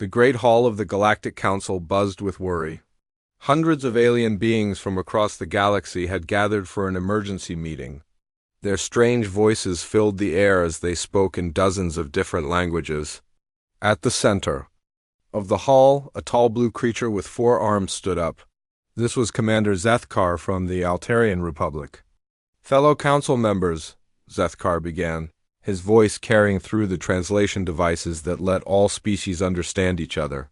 The great hall of the Galactic Council buzzed with worry. Hundreds of alien beings from across the galaxy had gathered for an emergency meeting. Their strange voices filled the air as they spoke in dozens of different languages. At the center of the hall, a tall blue creature with 4 arms stood up. This was Commander Zethkar from the Altarian Republic. "Fellow council members," Zethkar began, his voice carrying through the translation devices that let all species understand each other.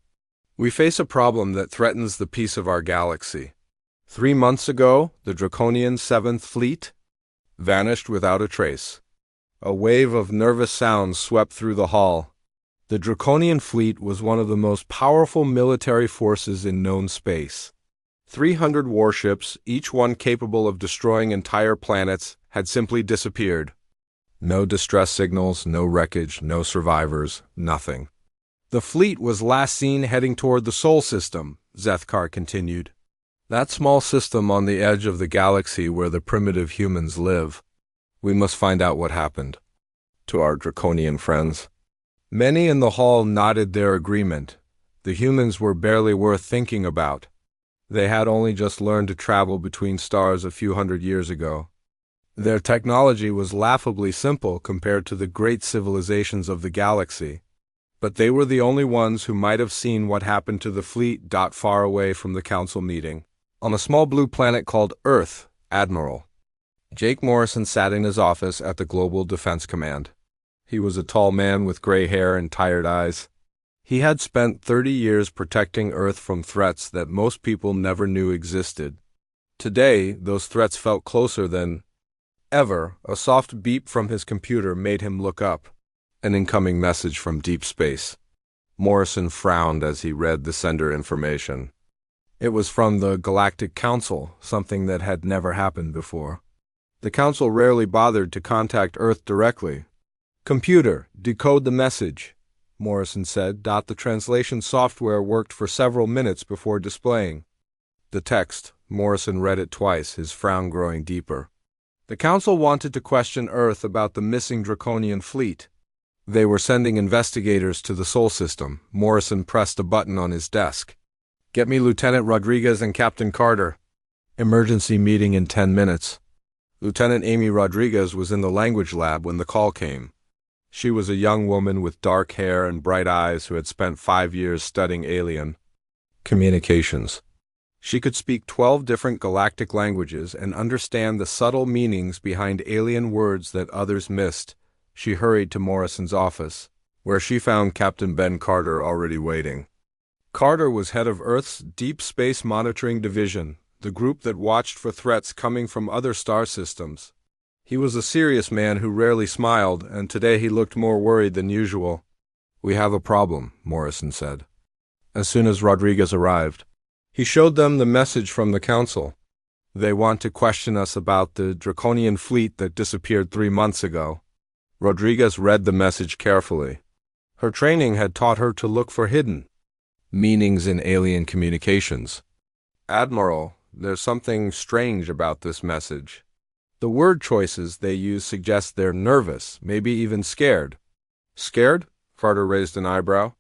"We face a problem that threatens the peace of our galaxy. 3 months ago, the Draconian 7th Fleet vanished without a trace. A wave of nervous sounds swept through the hall. The Draconian fleet was one of the most powerful military forces in known space. 300 warships, each one capable of destroying entire planets, had simply disappeared. No distress signals, no wreckage, no survivors, nothing. The fleet was last seen heading toward the Sol system," Zethkar continued. "That small system on the edge of the galaxy where the primitive humans live. We must find out what happened to our Draconian friends." Many in the hall nodded their agreement. The humans were barely worth thinking about. They had only just learned to travel between stars a few hundred years ago. Their technology was laughably simple compared to the great civilizations of the galaxy. But they were the only ones who might have seen what happened to the fleet far away from the council meeting. On a small blue planet called Earth, Admiral Jake Morrison sat in his office at the Global Defense Command. He was a tall man with gray hair and tired eyes. He had spent 30 years protecting Earth from threats that most people never knew existed. Today, those threats felt closer than ever. A soft beep from his computer made him look up. An incoming message from deep space. Morrison frowned as he read the sender information. It was from the Galactic Council, something that had never happened before. The Council rarely bothered to contact Earth directly. "Computer, decode the message," Morrison said. The translation software worked for several minutes before displaying the text. Morrison read it twice, his frown growing deeper. The Council wanted to question Earth about the missing Draconian fleet. They were sending investigators to the Sol system. Morrison pressed a button on his desk. "Get me Lieutenant Rodriguez and Captain Carter. Emergency meeting in 10 minutes." Lieutenant Amy Rodriguez was in the language lab when the call came. She was a young woman with dark hair and bright eyes who had spent 5 years studying alien communications. She could speak 12 different galactic languages and understand the subtle meanings behind alien words that others missed. She hurried to Morrison's office, where she found Captain Ben Carter already waiting. Carter was head of Earth's Deep Space Monitoring Division, the group that watched for threats coming from other star systems. He was a serious man who rarely smiled, and today he looked more worried than usual. "We have a problem," Morrison said, as soon as Rodriguez arrived. He showed them the message from the Council. "They want to question us about the Draconian fleet that disappeared 3 months ago." Rodriguez read the message carefully. Her training had taught her to look for hidden meanings in alien communications. "Admiral, there's something strange about this message. The word choices they use suggest they're nervous, maybe even scared." "Scared?" Carter raised an eyebrow.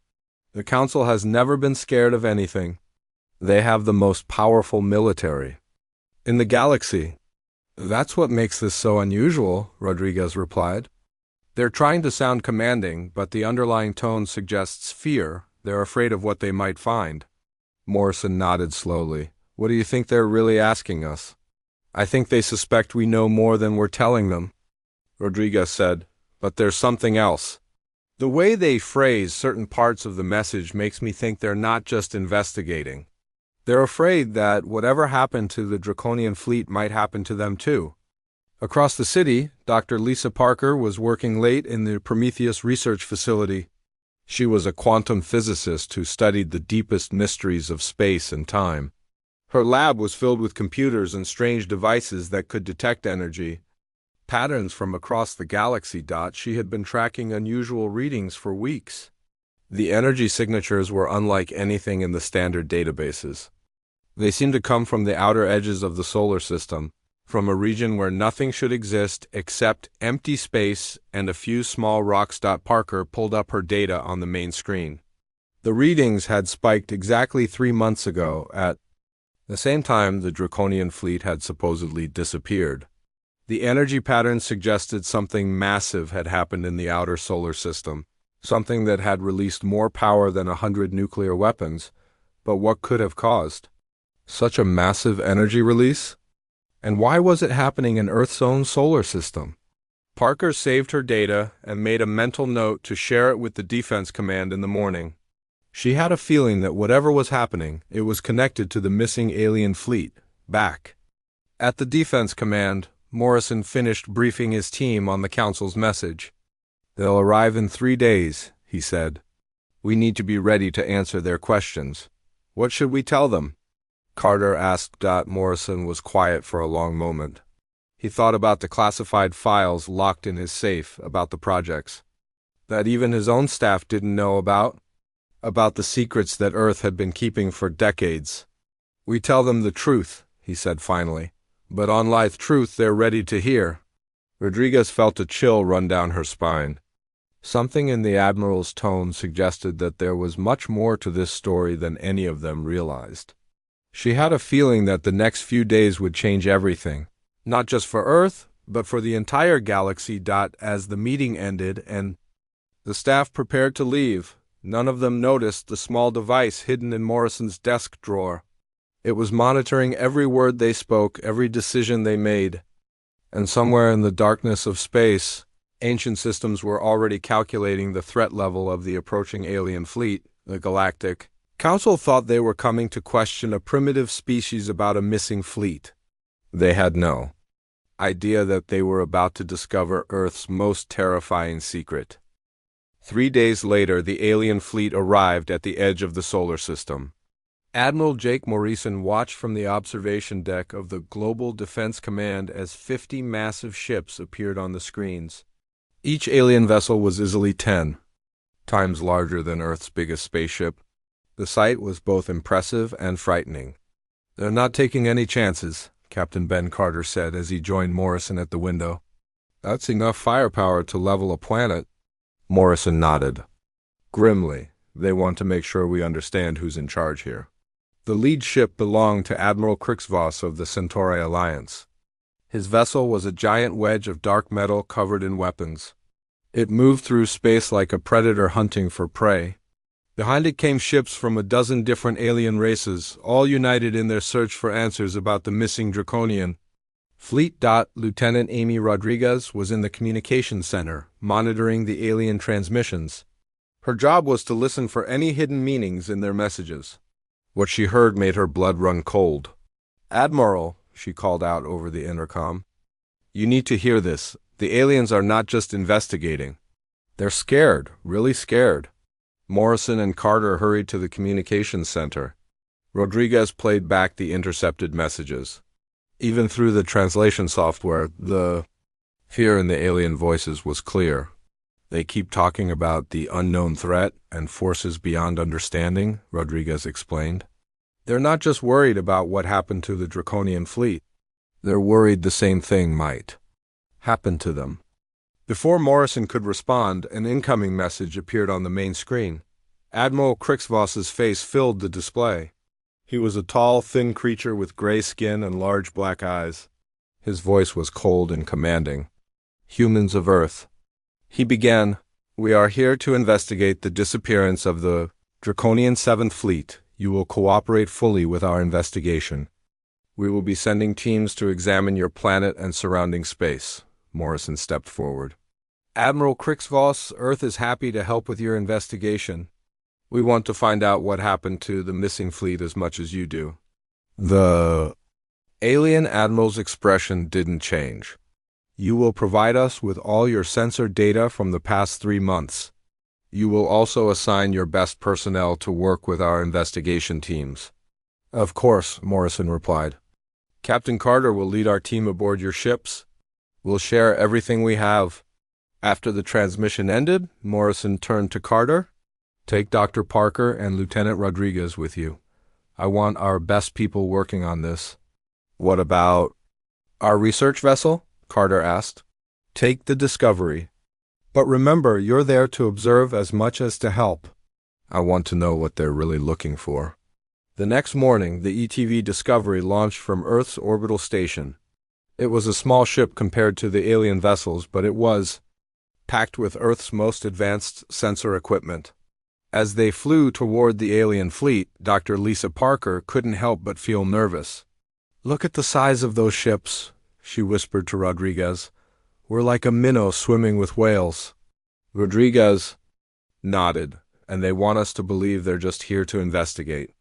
"The Council has never been scared of anything. They have the most powerful military in the galaxy." "That's what makes this so unusual," Rodriguez replied. "They're trying to sound commanding, but the underlying tone suggests fear. They're afraid of what they might find." Morrison nodded slowly. "What do you think they're really asking us?" "I think they suspect we know more than we're telling them," Rodriguez said. "But there's something else. The way they phrase certain parts of the message makes me think they're not just investigating. They're afraid that whatever happened to the Draconian fleet might happen to them too." Across the city, Dr. Lisa Parker was working late in the Prometheus Research Facility. She was a quantum physicist who studied the deepest mysteries of space and time. Her lab was filled with computers and strange devices that could detect energy patterns from across the galaxy. She had been tracking unusual readings for weeks. The energy signatures were unlike anything in the standard databases. They seemed to come from the outer edges of the solar system, from a region where nothing should exist except empty space and a few small rocks. Parker pulled up her data on the main screen. The readings had spiked exactly 3 months ago at the same time the Draconian fleet had supposedly disappeared. The energy patterns suggested something massive had happened in the outer solar system, something that had released more power than 100 nuclear weapons. But what could have caused such a massive energy release? And why was it happening in Earth's own solar system? Parker saved her data and made a mental note to share it with the Defense Command in the morning. She had a feeling that whatever was happening, it was connected to the missing alien fleet, back at the Defense Command. Morrison finished briefing his team on the Council's message. "They'll arrive in 3 days," he said. "We need to be ready to answer their questions." "What should we tell them?" Carter asked. Morrison was quiet for a long moment. He thought about the classified files locked in his safe, about the projects that even his own staff didn't know about the secrets that Earth had been keeping for decades. "We tell them the truth," he said finally. "But on-life truth they're ready to hear." Rodriguez felt a chill run down her spine. Something in the Admiral's tone suggested that there was much more to this story than any of them realized. She had a feeling that the next few days would change everything, not just for Earth, but for the entire galaxy. As the meeting ended and the staff prepared to leave, none of them noticed the small device hidden in Morrison's desk drawer. It was monitoring every word they spoke, every decision they made. And somewhere in the darkness of space, ancient systems were already calculating the threat level of the approaching alien fleet. The Galactic Council thought they were coming to question a primitive species about a missing fleet. They had no idea that they were about to discover Earth's most terrifying secret. 3 days later, the alien fleet arrived at the edge of the solar system. Admiral Jake Morrison watched from the observation deck of the Global Defense Command as 50 massive ships appeared on the screens. Each alien vessel was easily 10 times larger than Earth's biggest spaceship. The sight was both impressive and frightening. "They're not taking any chances," Captain Ben Carter said as he joined Morrison at the window. "That's enough firepower to level a planet." Morrison nodded. Grimly, "They want to make sure we understand who's in charge here." The lead ship belonged to Admiral Krixvoss of the Centauri Alliance. His vessel was a giant wedge of dark metal covered in weapons. It moved through space like a predator hunting for prey. Behind it came ships from a dozen different alien races, all united in their search for answers about the missing Draconian fleet. Lieutenant Amy Rodriguez was in the communications center, monitoring the alien transmissions. Her job was to listen for any hidden meanings in their messages. What she heard made her blood run cold. "Admiral," she called out over the intercom, "you need to hear this. The aliens are not just investigating. They're scared, really scared." Morrison and Carter hurried to the communications center. Rodriguez played back the intercepted messages. Even through the translation software, the fear in the alien voices was clear. "They keep talking about the unknown threat and forces beyond understanding," Rodriguez explained. "They're not just worried about what happened to the Draconian fleet. They're worried the same thing might happen to them." Before Morrison could respond, an incoming message appeared on the main screen. Admiral Krixvoss's face filled the display. He was a tall, thin creature with gray skin and large black eyes. His voice was cold and commanding. "Humans of Earth," he began, "we are here to investigate the disappearance of the Draconian 7th Fleet. You will cooperate fully with our investigation. We will be sending teams to examine your planet and surrounding space." Morrison stepped forward. "Admiral Krixvoss, Earth is happy to help with your investigation. We want to find out what happened to the missing fleet as much as you do." The alien admiral's expression didn't change. "You will provide us with all your sensor data from the past 3 months. You will also assign your best personnel to work with our investigation teams." "Of course," Morrison replied. "Captain Carter will lead our team aboard your ships. We'll share everything we have." After the transmission ended, Morrison turned to Carter. "Take Dr. Parker and Lieutenant Rodriguez with you. I want our best people working on this." "What about our research vessel?" Carter asked. "Take the Discovery. But remember, you're there to observe as much as to help." I want to know what they're really looking for. The next morning, the ETV Discovery launched from Earth's orbital station. It was a small ship compared to the alien vessels, but it was packed with Earth's most advanced sensor equipment. As they flew toward the alien fleet, Dr. Lisa Parker couldn't help but feel nervous. "Look at the size of those ships," she whispered to Rodriguez. "We're like a minnow swimming with whales." Rodriguez nodded, and they want us to believe they're just here to investigate.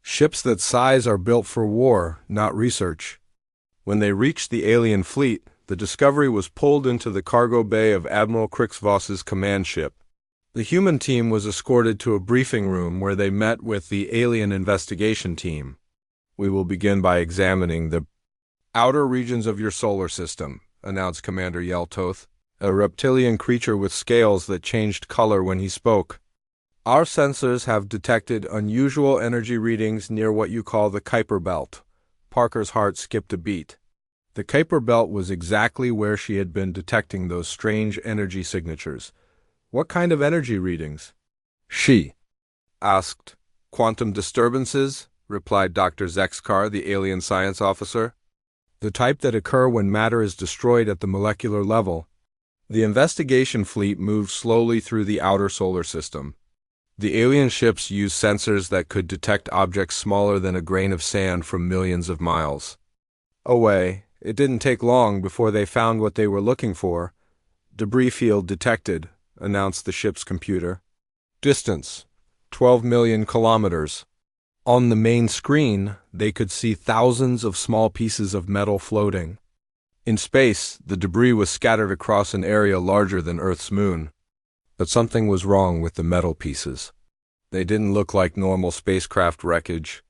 Ships that size are built for war, not research. When they reached the alien fleet, the Discovery was pulled into the cargo bay of Admiral Krixvoss's command ship. The human team was escorted to a briefing room where they met with the alien investigation team. "We will begin by examining the outer regions of your solar system," announced Commander Yeltoth, a reptilian creature with scales that changed color when he spoke. "Our sensors have detected unusual energy readings near what you call the Kuiper Belt." Parker's heart skipped a beat. The Kuiper Belt was exactly where she had been detecting those strange energy signatures. "What kind of energy readings?" she asked. "Quantum disturbances," replied Dr. Zexkar, the alien science officer. "The type that occur when matter is destroyed at the molecular level." The investigation fleet moved slowly through the outer solar system. The alien ships used sensors that could detect objects smaller than a grain of sand from millions of miles away. It didn't take long before they found what they were looking for. "Debris field detected," announced the ship's computer. "Distance, 12 million kilometers." On the main screen, they could see thousands of small pieces of metal floating. In space, the debris was scattered across an area larger than Earth's moon. But something was wrong with the metal pieces. They didn't look like normal spacecraft wreckage.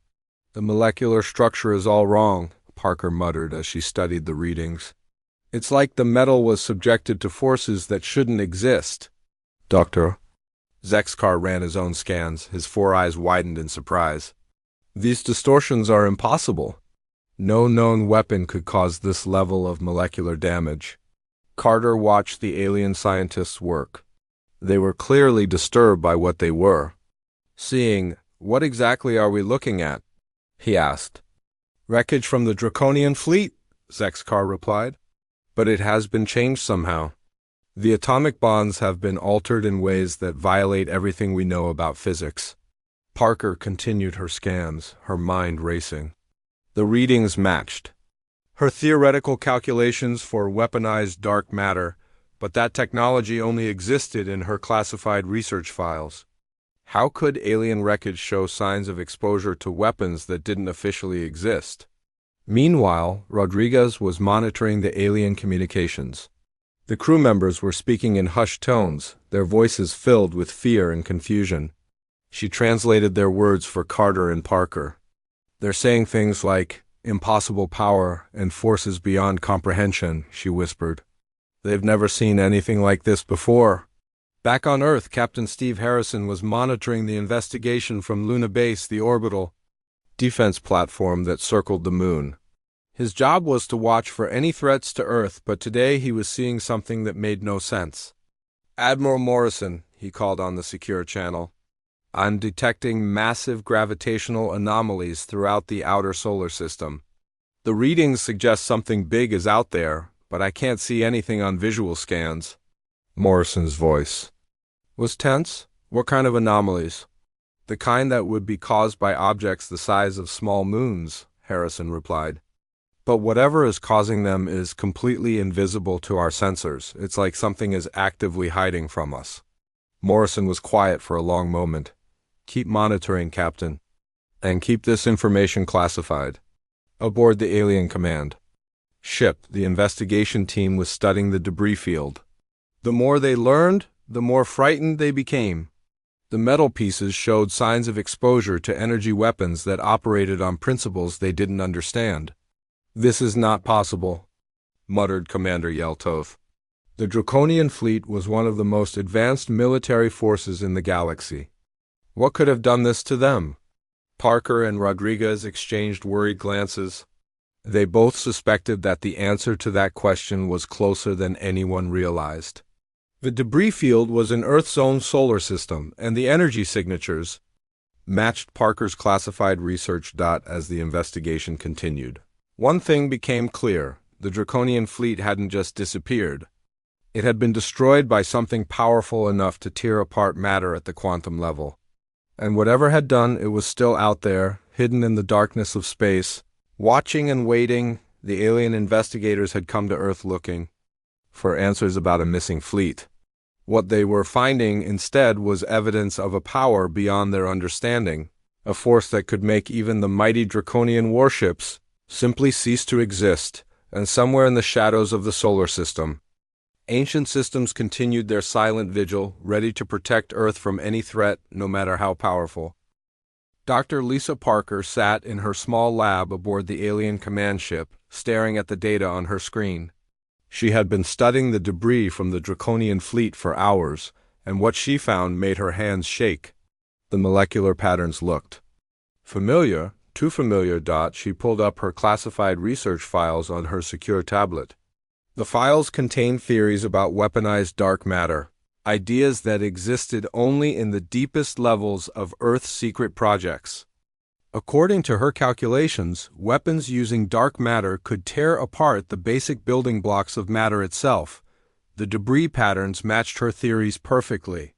"The molecular structure is all wrong," Parker muttered as she studied the readings. "It's like the metal was subjected to forces that shouldn't exist." "Doctor?" Zexkar ran his own scans, his four eyes widened in surprise. "These distortions are impossible. No known weapon could cause this level of molecular damage." Carter watched the alien scientists work. They were clearly disturbed by what they were seeing. "What exactly are we looking at?" he asked. "Wreckage from the Draconian fleet," Zexkar replied. "But it has been changed somehow. The atomic bonds have been altered in ways that violate everything we know about physics." Parker continued her scans, her mind racing. The readings matched her theoretical calculations for weaponized dark matter, but that technology only existed in her classified research files. How could alien wreckage show signs of exposure to weapons that didn't officially exist? Meanwhile, Rodriguez was monitoring the alien communications. The crew members were speaking in hushed tones, their voices filled with fear and confusion. She translated their words for Carter and Parker. "They're saying things like impossible power and forces beyond comprehension," she whispered. "They've never seen anything like this before." Back on Earth, Captain Steve Harrison was monitoring the investigation from Luna Base, the orbital defense platform that circled the moon. His job was to watch for any threats to Earth, but today he was seeing something that made no sense. "Admiral Morrison," he called on the secure channel, "I'm detecting massive gravitational anomalies throughout the outer solar system. The readings suggest something big is out there, but I can't see anything on visual scans." Morrison's voice was tense. "What kind of anomalies?" "The kind that would be caused by objects the size of small moons," Harrison replied. "But whatever is causing them is completely invisible to our sensors. It's like something is actively hiding from us." Morrison was quiet for a long moment. "Keep monitoring, Captain. And keep this information classified." Aboard the alien command ship, the investigation team was studying the debris field. The more they learned, the more frightened they became. The metal pieces showed signs of exposure to energy weapons that operated on principles they didn't understand. "This is not possible," muttered Commander Yeltoth. The Draconian fleet was one of the most advanced military forces in the galaxy. What could have done this to them? Parker and Rodriguez exchanged worried glances. They both suspected that the answer to that question was closer than anyone realized. The debris field was in Earth's own solar system, and the energy signatures matched Parker's classified research. As the investigation continued, one thing became clear: the Draconian fleet hadn't just disappeared. It had been destroyed by something powerful enough to tear apart matter at the quantum level. And whatever had done, it was still out there, hidden in the darkness of space, watching and waiting. The alien investigators had come to Earth looking for answers about a missing fleet. What they were finding instead was evidence of a power beyond their understanding, a force that could make even the mighty Draconian warships simply cease to exist, and somewhere in the shadows of the solar system, ancient systems continued their silent vigil, ready to protect Earth from any threat, no matter how powerful. Dr. Lisa Parker sat in her small lab aboard the alien command ship, staring at the data on her screen. She had been studying the debris from the Draconian fleet for hours, and what she found made her hands shake. The molecular patterns looked familiar, too familiar. She pulled up her classified research files on her secure tablet. The files contained theories about weaponized dark matter, ideas that existed only in the deepest levels of Earth's secret projects. According to her calculations, weapons using dark matter could tear apart the basic building blocks of matter itself. The debris patterns matched her theories perfectly.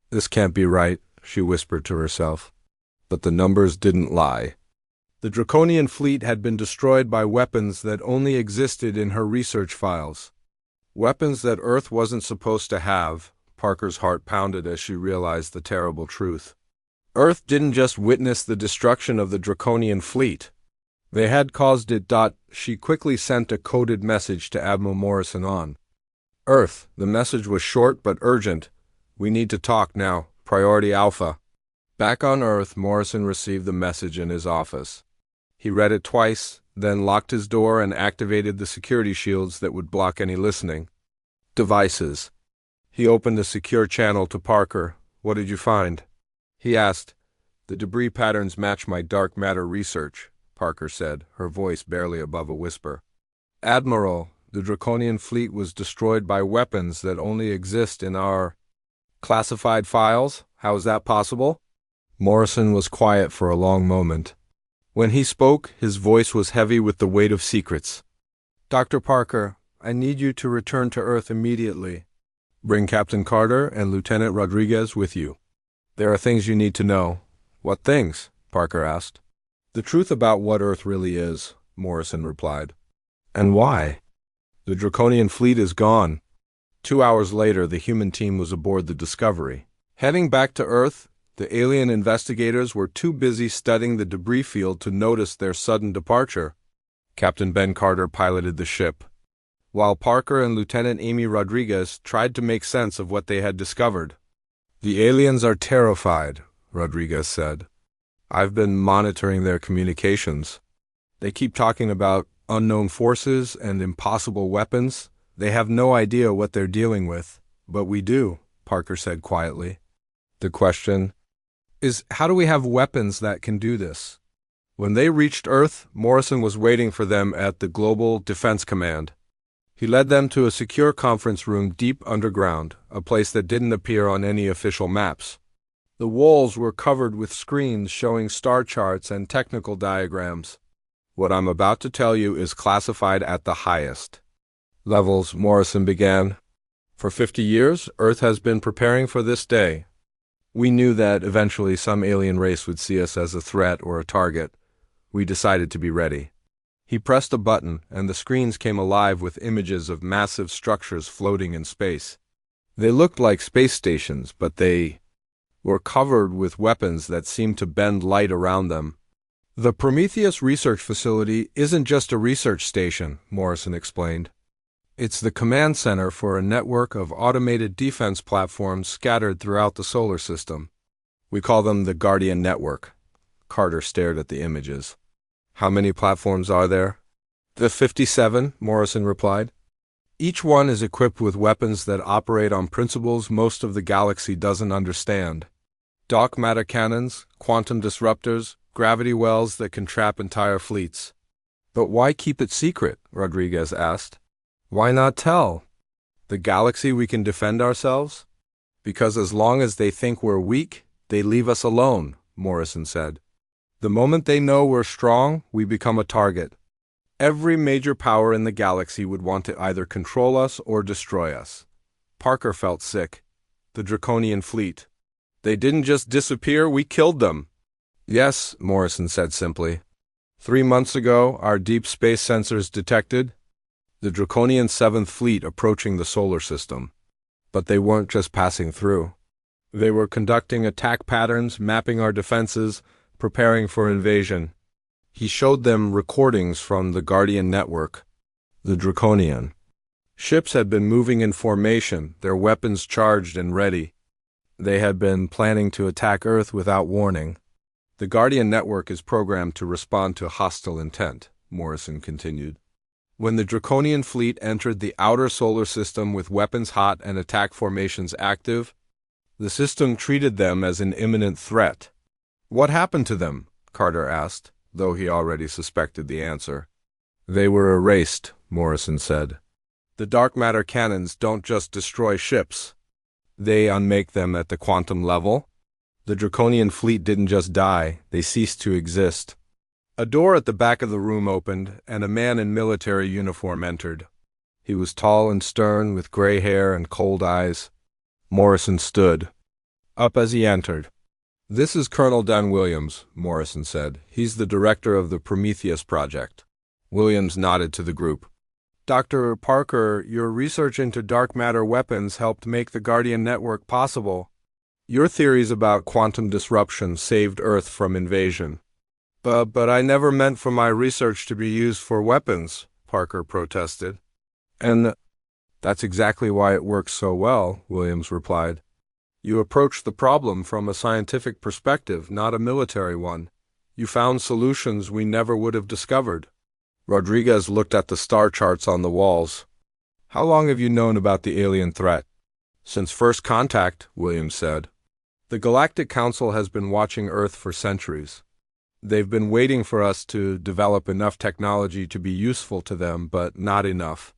"This can't be right," she whispered to herself. But the numbers didn't lie. The Draconian fleet had been destroyed by weapons that only existed in her research files. Weapons that Earth wasn't supposed to have. Parker's heart pounded as she realized the terrible truth. Earth didn't just witness the destruction of the Draconian fleet. They had caused it. She quickly sent a coded message to Admiral Morrison on Earth. The message was short but urgent. "We need to talk now. Priority Alpha." Back on Earth, Morrison received the message in his office. He read it twice, then locked his door and activated the security shields that would block any listening devices. He opened a secure channel to Parker. "What did you find?" he asked. "The debris patterns match my dark matter research," Parker said, her voice barely above a whisper. "Admiral, the Draconian fleet was destroyed by weapons that only exist in our classified files. How is that possible?" Morrison was quiet for a long moment. When he spoke, his voice was heavy with the weight of secrets. "Dr. Parker, I need you to return to Earth immediately. Bring Captain Carter and Lieutenant Rodriguez with you. There are things you need to know." "What things?" Parker asked. "The truth about what Earth really is," Morrison replied. "And why?" "The Draconian fleet is gone." 2 hours later, the human team was aboard the Discovery. Heading back to Earth, the alien investigators were too busy studying the debris field to notice their sudden departure. Captain Ben Carter piloted the ship, while Parker and Lieutenant Amy Rodriguez tried to make sense of what they had discovered. "The aliens are terrified," Rodriguez said. "I've been monitoring their communications. They keep talking about unknown forces and impossible weapons. They have no idea what they're dealing with, but we do," Parker said quietly. "The question is, how do we have weapons that can do this?" When they reached Earth, Morrison was waiting for them at the Global Defense Command. He led them to a secure conference room deep underground, a place that didn't appear on any official maps. The walls were covered with screens showing star charts and technical diagrams. "What I'm about to tell you is classified at the highest levels," Morrison began. "For 50 years, Earth has been preparing for this day. We knew that eventually some alien race would see us as a threat or a target. We decided to be ready." He pressed a button, and the screens came alive with images of massive structures floating in space. They looked like space stations, but they were covered with weapons that seemed to bend light around them. "The Prometheus Research Facility isn't just a research station," Morrison explained. "It's the command center for a network of automated defense platforms scattered throughout the solar system. We call them the Guardian Network." Carter stared at the images. "How many platforms are there?" "The 57, Morrison replied. "Each one is equipped with weapons that operate on principles most of the galaxy doesn't understand. Dark matter cannons, quantum disruptors, gravity wells that can trap entire fleets." "But why keep it secret?" Rodriguez asked. "Why not tell?" The galaxy we can defend ourselves? Because as long as they think we're weak, they leave us alone, Morrison said. The moment they know we're strong, we become a target. Every major power in the galaxy would want to either control us or destroy us. Parker felt sick. The Draconian fleet. They didn't just disappear, we killed them. Yes, Morrison said simply. 3 months ago, our deep space sensors detected the Draconian 7th Fleet approaching the solar system. But they weren't just passing through. They were conducting attack patterns, mapping our defenses, preparing for invasion. He showed them recordings from the Guardian network, the Draconian. Ships had been moving in formation, their weapons charged and ready. They had been planning to attack Earth without warning. The Guardian network is programmed to respond to hostile intent, Morrison continued. When the Draconian fleet entered the outer solar system with weapons hot and attack formations active, the system treated them as an imminent threat. What happened to them? Carter asked, though he already suspected the answer. They were erased, Morrison said. The dark matter cannons don't just destroy ships. They unmake them at the quantum level. The Draconian fleet didn't just die, they ceased to exist. A door at the back of the room opened, and a man in military uniform entered. He was tall and stern, with gray hair and cold eyes. Morrison stood up as he entered. This is Colonel Dan Williams, Morrison said. He's the director of the Prometheus project. Williams nodded to the group. Dr. Parker, your research into dark matter weapons helped make the Guardian network possible. Your theories about quantum disruption saved Earth from invasion. But I never meant for my research to be used for weapons, Parker protested. And that's exactly why it works so well, Williams replied. You approached the problem from a scientific perspective, not a military one. You found solutions we never would have discovered. Rodriguez looked at the star charts on the walls. How long have you known about the alien threat? Since first contact, Williams said. The Galactic Council has been watching Earth for centuries. They've been waiting for us to develop enough technology to be useful to them, but not enough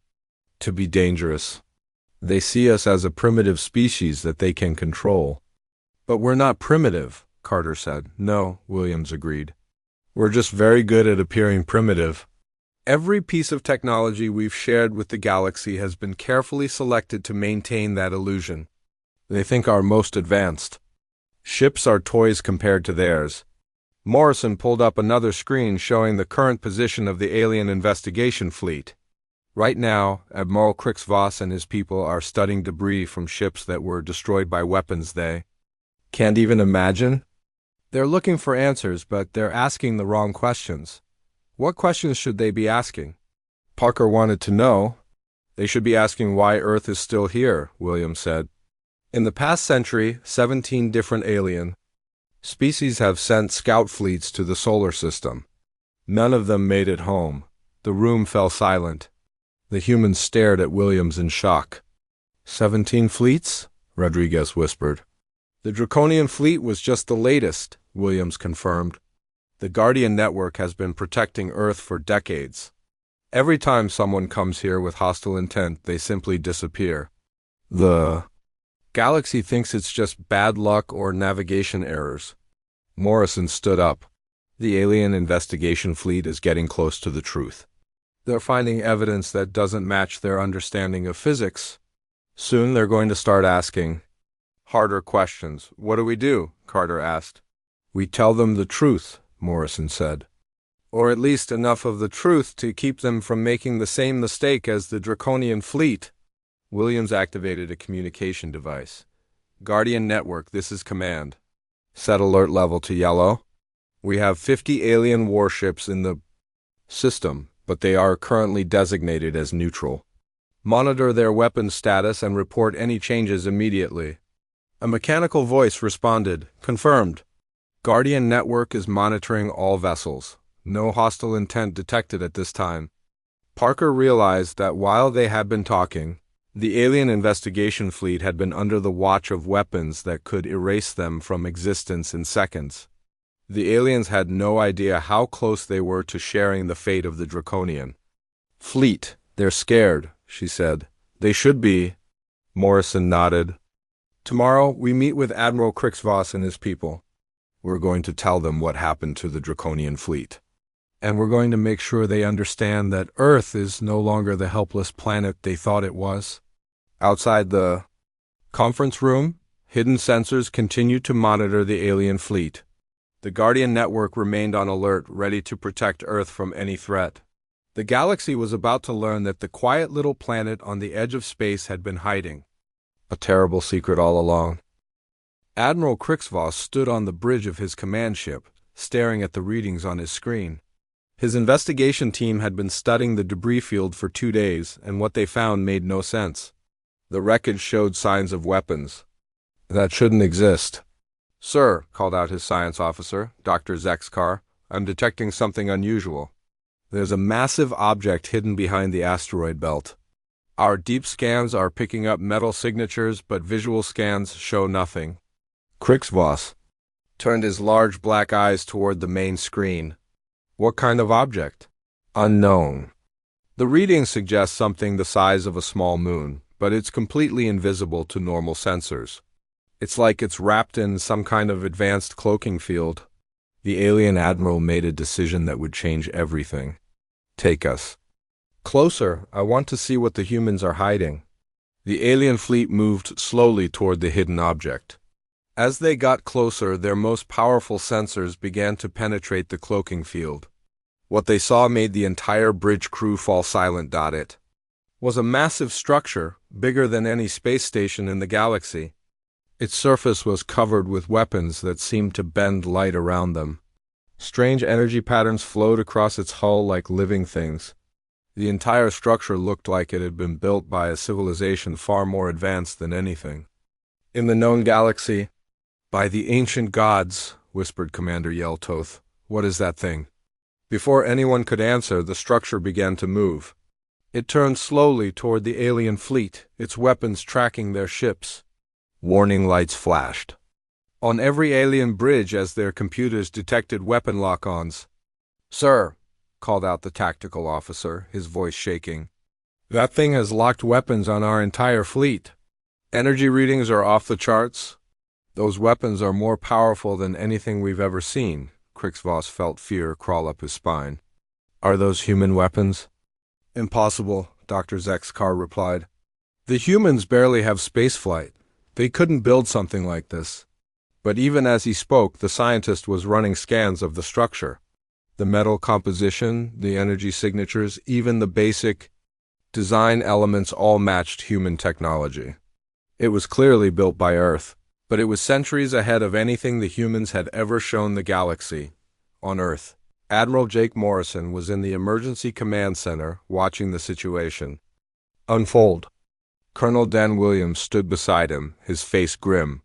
to be dangerous. They see us as a primitive species that they can control. But we're not primitive, Carter said. No, Williams agreed. We're just very good at appearing primitive. Every piece of technology we've shared with the galaxy has been carefully selected to maintain that illusion. They think our most advanced. Ships are toys compared to theirs. Morrison pulled up another screen showing the current position of the alien investigation fleet. Right now, Admiral Crix Voss and his people are studying debris from ships that were destroyed by weapons they can't even imagine. They're looking for answers, but they're asking the wrong questions. What questions should they be asking? Parker wanted to know. They should be asking why Earth is still here, Williams said. In the past century, 17 different alien species have sent scout fleets to the solar system. None of them made it home. The room fell silent. The humans stared at Williams in shock. 17 fleets? Rodriguez whispered. The Draconian fleet was just the latest, Williams confirmed. The Guardian network has been protecting Earth for decades. Every time someone comes here with hostile intent, they simply disappear. The galaxy thinks it's just bad luck or navigation errors. Morrison stood up. The alien investigation fleet is getting close to the truth. They're finding evidence that doesn't match their understanding of physics. Soon they're going to start asking harder questions. What do we do? Carter asked. We tell them the truth, Morrison said. Or at least enough of the truth to keep them from making the same mistake as the Draconian fleet. Williams activated a communication device. Guardian Network, this is command. Set alert level to yellow. We have 50 alien warships in the system, but they are currently designated as neutral. Monitor their weapons status and report any changes immediately. A mechanical voice responded, confirmed. Guardian Network is monitoring all vessels. No hostile intent detected at this time. Parker realized that while they had been talking, the alien investigation fleet had been under the watch of weapons that could erase them from existence in seconds. The aliens had no idea how close they were to sharing the fate of the Draconian fleet. They're scared, she said. They should be. Morrison nodded. Tomorrow, we meet with Admiral Krixvoss and his people. We're going to tell them what happened to the Draconian fleet. And we're going to make sure they understand that Earth is no longer the helpless planet they thought it was. Outside the conference room, hidden sensors continued to monitor the alien fleet. The Guardian network remained on alert, ready to protect Earth from any threat. The galaxy was about to learn that the quiet little planet on the edge of space had been hiding a terrible secret all along. Admiral Krixvoss stood on the bridge of his command ship, staring at the readings on his screen. His investigation team had been studying the debris field for 2 days, and what they found made no sense. The wreckage showed signs of weapons that shouldn't exist. "Sir," called out his science officer, Dr. Zexkar, "I'm detecting something unusual. There's a massive object hidden behind the asteroid belt. Our deep scans are picking up metal signatures, but visual scans show nothing." Krixvoss turned his large black eyes toward the main screen. "What kind of object?" "Unknown. The reading suggests something the size of a small moon, but it's completely invisible to normal sensors. It's like it's wrapped in some kind of advanced cloaking field." The alien admiral made a decision that would change everything. "Take us closer. I want to see what the humans are hiding." The alien fleet moved slowly toward the hidden object. As they got closer, their most powerful sensors began to penetrate the cloaking field. What they saw made the entire bridge crew fall silent. It was a massive structure, bigger than any space station in the galaxy. Its surface was covered with weapons that seemed to bend light around them. Strange energy patterns flowed across its hull like living things. The entire structure looked like it had been built by a civilization far more advanced than anything in the known galaxy. "By the ancient gods," whispered Commander Yeltoth, "what is that thing?" Before anyone could answer, the structure began to move. It turned slowly toward the alien fleet, its weapons tracking their ships. Warning lights flashed on every alien bridge as their computers detected weapon lock-ons. "Sir," called out the tactical officer, his voice shaking, "that thing has locked weapons on our entire fleet. Energy readings are off the charts. Those weapons are more powerful than anything we've ever seen." Krixvoss felt fear crawl up his spine. "Are those human weapons?" "Impossible," Dr. Zexkar replied. "The humans barely have spaceflight. They couldn't build something like this." But even as he spoke, the scientist was running scans of the structure. The metal composition, the energy signatures, even the basic design elements all matched human technology. It was clearly built by Earth, but it was centuries ahead of anything the humans had ever shown the galaxy. On Earth, Admiral Jake Morrison was in the Emergency Command Center watching the situation unfold. Colonel Dan Williams stood beside him, his face grim.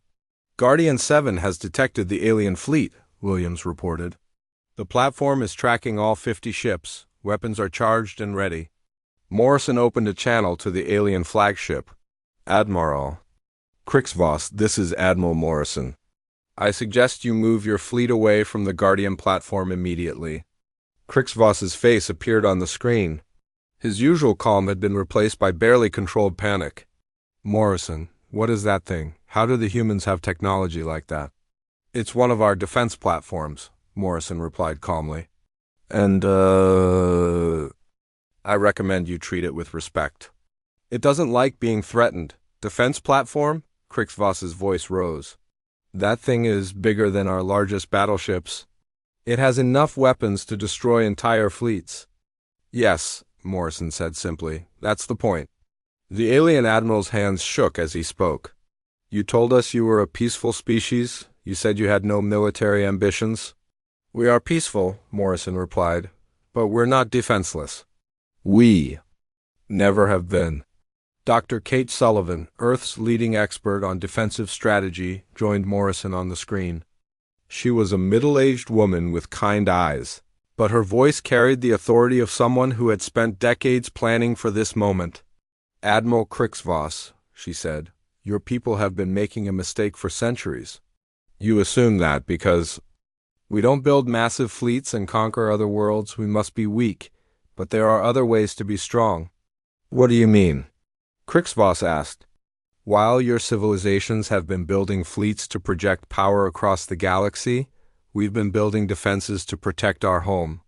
"Guardian 7 has detected the alien fleet," Williams reported. "The platform is tracking all 50 ships. Weapons are charged and ready." Morrison opened a channel to the alien flagship. "Admiral Krixvoss, this is Admiral Morrison. I suggest you move your fleet away from the Guardian platform immediately." Krixvoss's face appeared on the screen. His usual calm had been replaced by barely controlled panic. "Morrison, what is that thing? How do the humans have technology like that?" "It's one of our defense platforms," Morrison replied calmly. "And, I recommend you treat it with respect. It doesn't like being threatened." "Defense platform?" Krixvoss's voice rose. "That thing is bigger than our largest battleships. It has enough weapons to destroy entire fleets." "Yes," Morrison said simply, "that's the point." The alien admiral's hands shook as he spoke. "You told us you were a peaceful species. You said you had no military ambitions." "We are peaceful," Morrison replied, "but we're not defenseless. We never have been." Dr. Kate Sullivan, Earth's leading expert on defensive strategy, joined Morrison on the screen. She was a middle-aged woman with kind eyes, but her voice carried the authority of someone who had spent decades planning for this moment. "Admiral Krixvoss," she said, "your people have been making a mistake for centuries. You assume that because we don't build massive fleets and conquer other worlds, we must be weak, but there are other ways to be strong." "What do you mean?" Krixvoss asked. While your civilizations have been building fleets to project power across the galaxy, we've been building defenses to protect our home,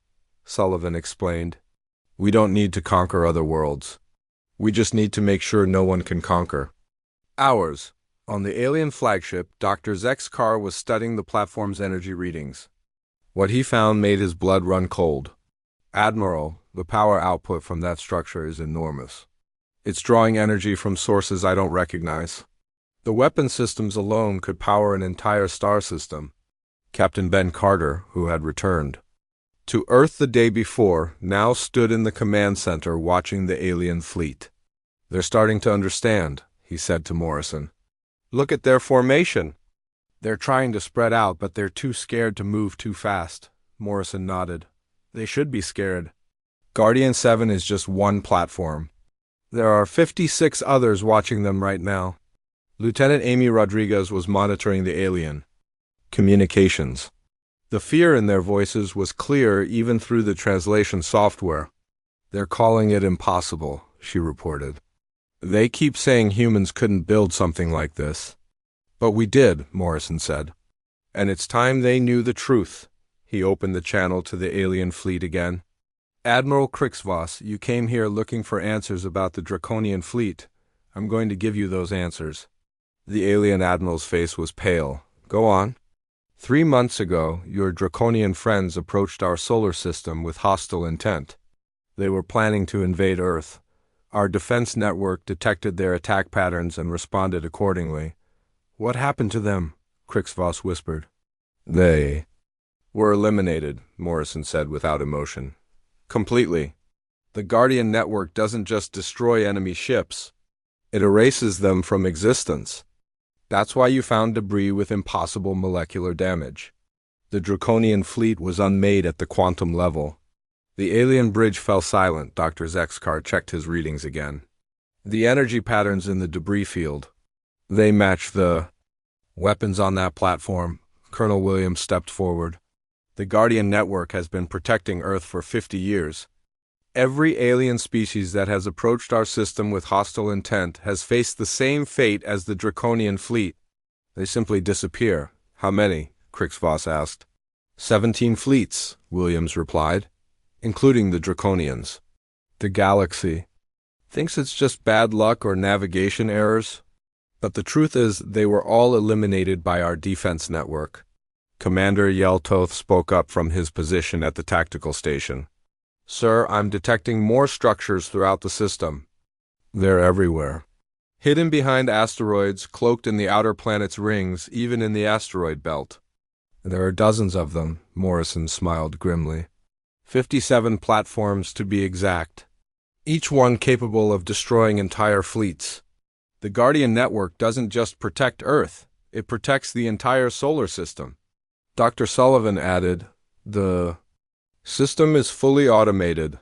Sullivan explained. We don't need to conquer other worlds. We just need to make sure no one can conquer ours. On the alien flagship, Dr. Zek's car was studying the platform's energy readings. What he found made his blood run cold. Admiral, the power output from that structure is enormous. It's drawing energy from sources I don't recognize. The weapon systems alone could power an entire star system. Captain Ben Carter, who had returned to Earth the day before, now stood in the command center watching the alien fleet. They're starting to understand, he said to Morrison. Look at their formation. They're trying to spread out, but they're too scared to move too fast. Morrison nodded. They should be scared. Guardian 7 is just one platform. There are 56 others watching them right now. Lieutenant Amy Rodriguez was monitoring the alien communications. The fear in their voices was clear even through the translation software. They're calling it impossible, she reported. They keep saying humans couldn't build something like this. But we did, Morrison said. And it's time they knew the truth. He opened the channel to the alien fleet again. Admiral Krixvoss, you came here looking for answers about the Draconian fleet. I'm going to give you those answers. The alien admiral's face was pale. Go on. 3 months ago, your Draconian friends approached our solar system with hostile intent. They were planning to invade Earth. Our defense network detected their attack patterns and responded accordingly. What happened to them? Krixvoss whispered. They were eliminated, Morrison said without emotion. Completely. The Guardian network doesn't just destroy enemy ships. It erases them from existence. That's why you found debris with impossible molecular damage. The Draconian fleet was unmade at the quantum level. The alien bridge fell silent. Dr. Zexkar checked his readings again. The energy patterns in the debris field. They match the weapons on that platform. Colonel Williams stepped forward. The Guardian network has been protecting Earth for 50 years. Every alien species that has approached our system with hostile intent has faced the same fate as the Draconian fleet. They simply disappear. How many? Krixvoss asked. 17 fleets, Williams replied, including the Draconians. The galaxy thinks it's just bad luck or navigation errors. But the truth is they were all eliminated by our defense network. Commander Yeltoth spoke up from his position at the tactical station. Sir, I'm detecting more structures throughout the system. They're everywhere. Hidden behind asteroids, cloaked in the outer planet's rings, even in the asteroid belt. There are dozens of them, Morrison smiled grimly. 57 platforms to be exact. Each one capable of destroying entire fleets. The Guardian network doesn't just protect Earth, it protects the entire solar system. Dr. Sullivan added, the system is fully automated.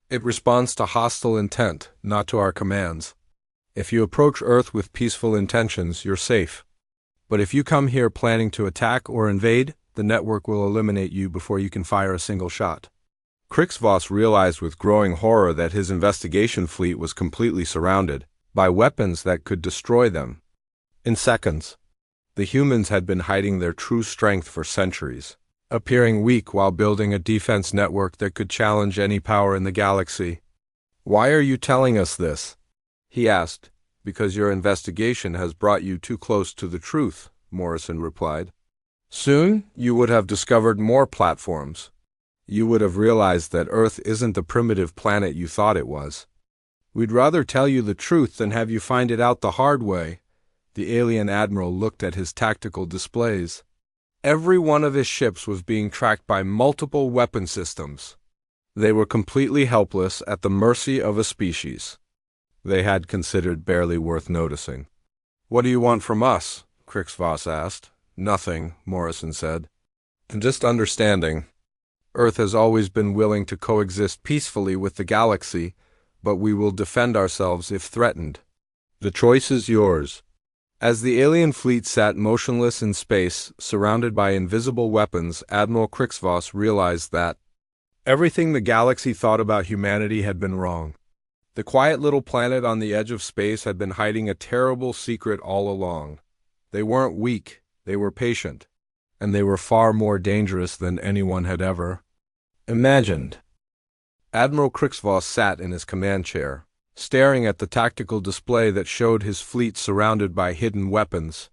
It responds to hostile intent, not to our commands. If you approach Earth with peaceful intentions, you're safe. But if you come here planning to attack or invade, the network will eliminate you before you can fire a single shot. Krixvoss realized with growing horror that his investigation fleet was completely surrounded by weapons that could destroy them in seconds. The humans had been hiding their true strength for centuries, appearing weak while building a defense network that could challenge any power in the galaxy. Why are you telling us this? He asked. Because your investigation has brought you too close to the truth, Morrison replied. Soon, you would have discovered more platforms. You would have realized that Earth isn't the primitive planet you thought it was. We'd rather tell you the truth than have you find it out the hard way. The alien admiral looked at his tactical displays. Every one of his ships was being tracked by multiple weapon systems. They were completely helpless at the mercy of a species they had considered barely worth noticing. What do you want from us? Krixvoss asked. Nothing, Morrison said. Just understanding. Earth has always been willing to coexist peacefully with the galaxy, but we will defend ourselves if threatened. The choice is yours. As the alien fleet sat motionless in space, surrounded by invisible weapons, Admiral Krixvoss realized that everything the galaxy thought about humanity had been wrong. The quiet little planet on the edge of space had been hiding a terrible secret all along. They weren't weak, they were patient, and they were far more dangerous than anyone had ever imagined. Admiral Krixvoss sat in his command chair, staring at the tactical display that showed his fleet surrounded by hidden weapons.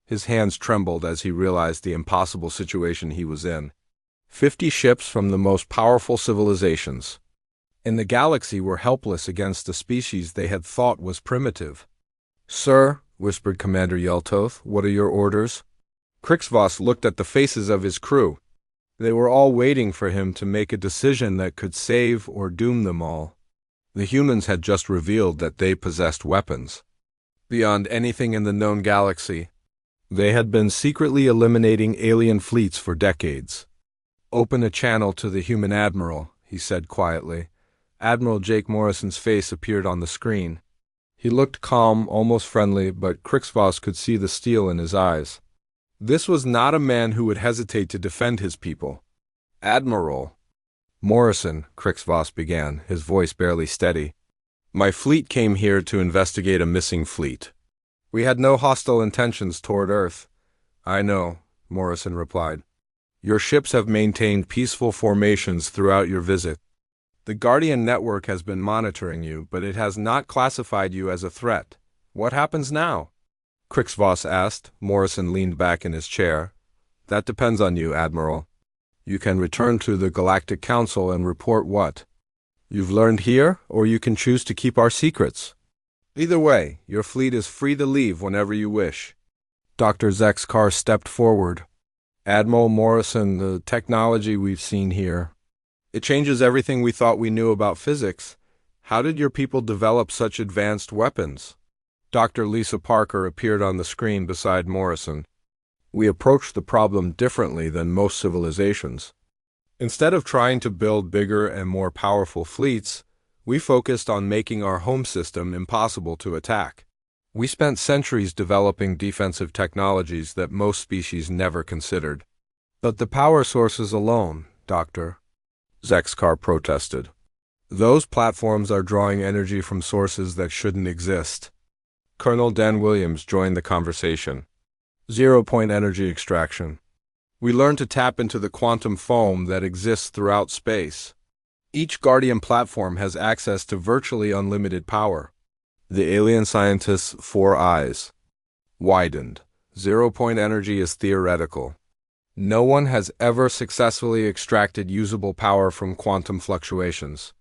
His hands trembled as he realized the impossible situation he was in. 50 ships from the most powerful civilizations in the galaxy were helpless against a species they had thought was primitive. "Sir," whispered Commander Yeltoth, "what are your orders?" Krixvoss looked at the faces of his crew. They were all waiting for him to make a decision that could save or doom them all. The humans had just revealed that they possessed weapons beyond anything in the known galaxy. They had been secretly eliminating alien fleets for decades. "Open a channel to the human admiral," he said quietly. Admiral Jake Morrison's face appeared on the screen. He looked calm, almost friendly, but Krixvoss could see the steel in his eyes. This was not a man who would hesitate to defend his people. "Admiral Morrison," Krixvoss began, his voice barely steady, "my fleet came here to investigate a missing fleet. We had no hostile intentions toward Earth." "I know," Morrison replied. "Your ships have maintained peaceful formations throughout your visit. The Guardian Network has been monitoring you, but it has not classified you as a threat. What happens now?" Krixvoss asked. Morrison leaned back in his chair. "That depends on you, Admiral. You can return to the Galactic Council and report what you've learned here, or you can choose to keep our secrets. Either way, your fleet is free to leave whenever you wish." Dr. Zexkar stepped forward. "Admiral Morrison, the technology we've seen here, it changes everything we thought we knew about physics. How did your people develop such advanced weapons?" Dr. Lisa Parker appeared on the screen beside Morrison. "We approached the problem differently than most civilizations. Instead of trying to build bigger and more powerful fleets, we focused on making our home system impossible to attack. We spent centuries developing defensive technologies that most species never considered." "But the power sources alone, Doctor," Zexkar protested. "Those platforms are drawing energy from sources that shouldn't exist." Colonel Dan Williams joined the conversation. "Zero-point energy extraction. We learned to tap into the quantum foam that exists throughout space. Each Guardian platform has access to virtually unlimited power." The alien scientist's 4 eyes widened. "Zero-point energy is theoretical. No one has ever successfully extracted usable power from quantum fluctuations."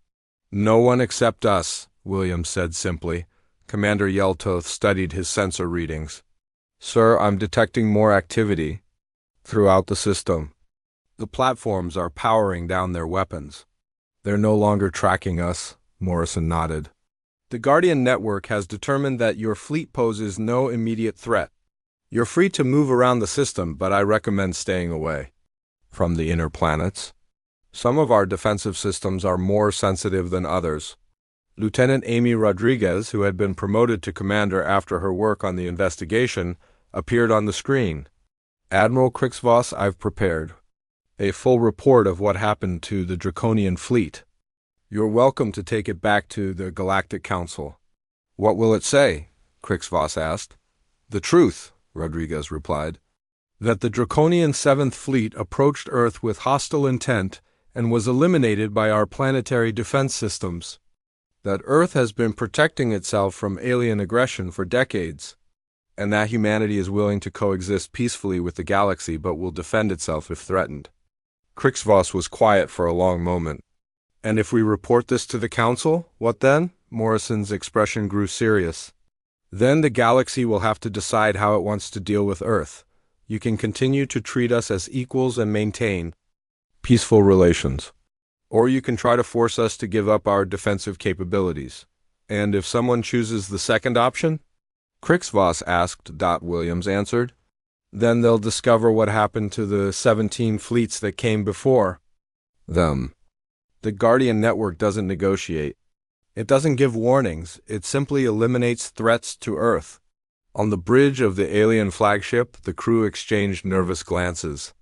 "No one except us," Williams said simply. Commander Yeltoth studied his sensor readings. "Sir, I'm detecting more activity throughout the system. The platforms are powering down their weapons." "They're no longer tracking us," Morrison nodded. "The Guardian Network has determined that your fleet poses no immediate threat. You're free to move around the system, but I recommend staying away from the inner planets. Some of our defensive systems are more sensitive than others." Lieutenant Amy Rodriguez, who had been promoted to commander after her work on the investigation, appeared on the screen. "Admiral Krixvoss, I've prepared a full report of what happened to the Draconian fleet. You're welcome to take it back to the Galactic Council." "What will it say?" Krixvoss asked. "The truth," Rodriguez replied. "That the Draconian 7th Fleet approached Earth with hostile intent and was eliminated by our planetary defense systems. That Earth has been protecting itself from alien aggression for decades, and that humanity is willing to coexist peacefully with the galaxy but will defend itself if threatened." Krixvoss was quiet for a long moment. "And if we report this to the Council, what then?" Morrison's expression grew serious. "Then the galaxy will have to decide how it wants to deal with Earth. You can continue to treat us as equals and maintain peaceful relations. Or you can try to force us to give up our defensive capabilities. And if someone chooses the second option?" Krixvoss asked. Williams answered. "Then they'll discover what happened to the 17 fleets that came before them. The Guardian Network doesn't negotiate. It doesn't give warnings. It simply eliminates threats to Earth." On the bridge of the alien flagship, the crew exchanged nervous glances.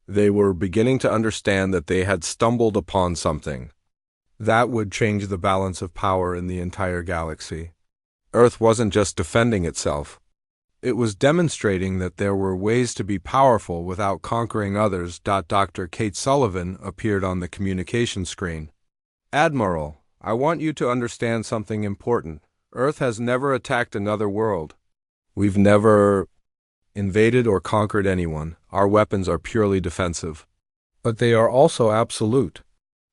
They were beginning to understand that they had stumbled upon something. That would change the balance of power in the entire galaxy. Earth wasn't just defending itself. It was demonstrating that there were ways to be powerful without conquering others. Dr. Kate Sullivan appeared on the communication screen. Admiral, I want you to understand something important. Earth has never attacked another world. We've never invaded or conquered anyone. Our weapons are purely defensive. But they are also absolute.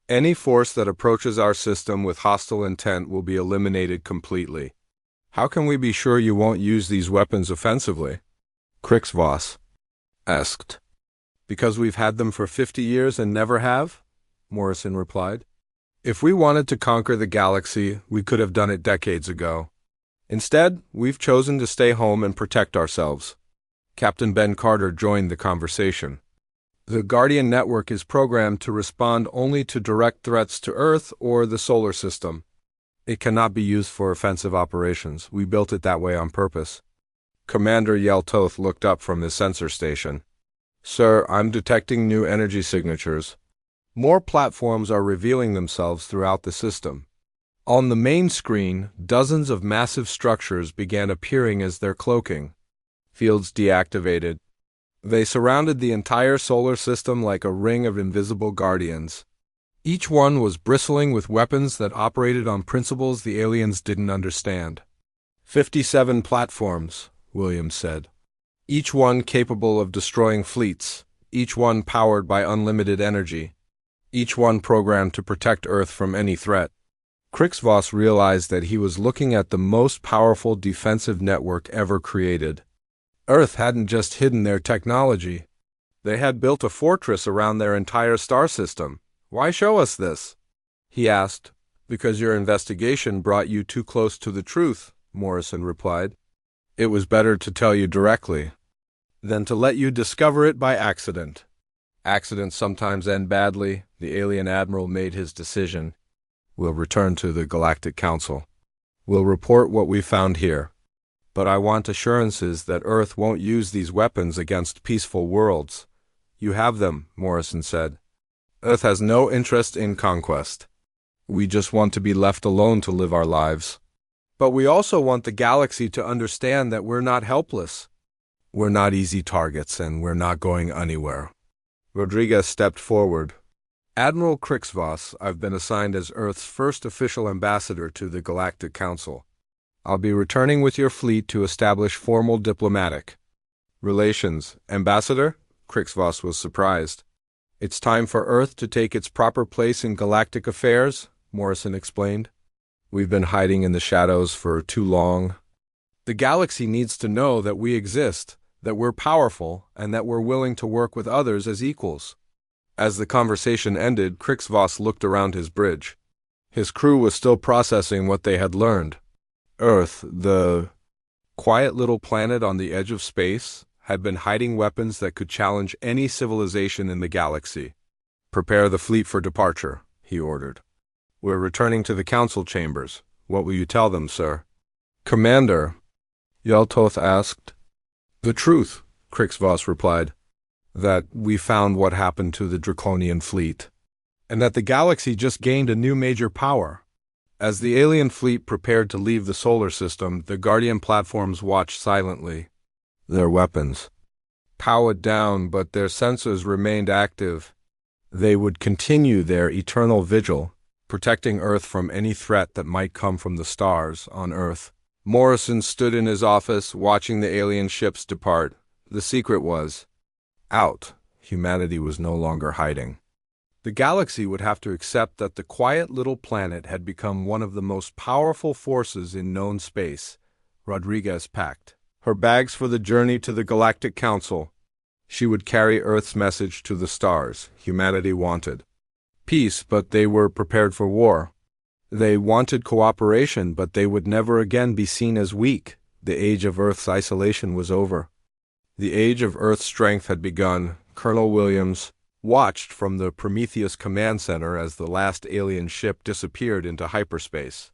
Any force that approaches our system with hostile intent will be eliminated completely. How can we be sure you won't use these weapons offensively? Crixvos asked. Because we've had them for 50 years and never have? Morrison replied. If we wanted to conquer the galaxy, we could have done it decades ago. Instead, we've chosen to stay home and protect ourselves. Captain Ben Carter joined the conversation. The Guardian Network is programmed to respond only to direct threats to Earth or the solar system. It cannot be used for offensive operations. We built it that way on purpose. Commander Yeltoth looked up from his sensor station. Sir, I'm detecting new energy signatures. More platforms are revealing themselves throughout the system. On the main screen, dozens of massive structures began appearing as they're cloaking. Fields deactivated. They surrounded the entire solar system like a ring of invisible guardians. Each one was bristling with weapons that operated on principles the aliens didn't understand. 57 platforms, Williams said. Each one capable of destroying fleets, each one powered by unlimited energy, each one programmed to protect Earth from any threat. Crixvos realized that he was looking at the most powerful defensive network ever created. Earth hadn't just hidden their technology. They had built a fortress around their entire star system. Why show us this? He asked. Because your investigation brought you too close to the truth, Morrison replied. It was better to tell you directly than to let you discover it by accident. Accidents sometimes end badly. The alien admiral made his decision. We'll return to the Galactic Council. We'll report what we found here. But I want assurances that Earth won't use these weapons against peaceful worlds. You have them, Morrison said. Earth has no interest in conquest. We just want to be left alone to live our lives. But we also want the galaxy to understand that we're not helpless. We're not easy targets, and we're not going anywhere. Rodriguez stepped forward. Admiral Crixvos, I've been assigned as Earth's first official ambassador to the Galactic Council. I'll be returning with your fleet to establish formal diplomatic relations. Ambassador? Crixvos was surprised. It's time for Earth to take its proper place in galactic affairs, Morrison explained. We've been hiding in the shadows for too long. The galaxy needs to know that we exist, that we're powerful, and that we're willing to work with others as equals. As the conversation ended, Crixvos looked around his bridge. His crew was still processing what they had learned. Earth, the quiet little planet on the edge of space, had been hiding weapons that could challenge any civilization in the galaxy. Prepare the fleet for departure, he ordered. We're returning to the council chambers. What will you tell them, sir? Commander, Yeltoth asked. The truth, Crixvos replied. That we found what happened to the Draconian fleet, and that the galaxy just gained a new major power. As the alien fleet prepared to leave the solar system, the Guardian platforms watched silently. Their weapons powered down, but their sensors remained active. They would continue their eternal vigil, protecting Earth from any threat that might come from the stars on Earth. Morrison stood in his office, watching the alien ships depart. The secret was out. Humanity was no longer hiding. The galaxy would have to accept that the quiet little planet had become one of the most powerful forces in known space. Rodriguez packed her bags for the journey to the Galactic Council. She would carry Earth's message to the stars. Humanity wanted peace, but they were prepared for war. They wanted cooperation, but they would never again be seen as weak. The age of Earth's isolation was over. The age of Earth's strength had begun. Colonel Williams watched from the Prometheus command center as the last alien ship disappeared into hyperspace.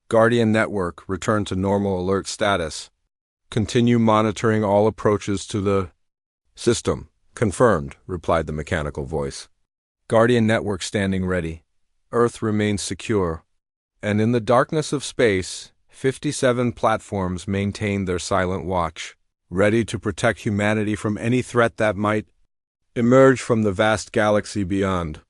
Guardian Network returned to normal alert status. Continue monitoring all approaches to the system. Confirmed, replied the mechanical voice. Guardian Network standing ready. Earth remains secure. And in the darkness of space, 57 platforms maintain their silent watch, ready to protect humanity from any threat that might emerge from the vast galaxy beyond.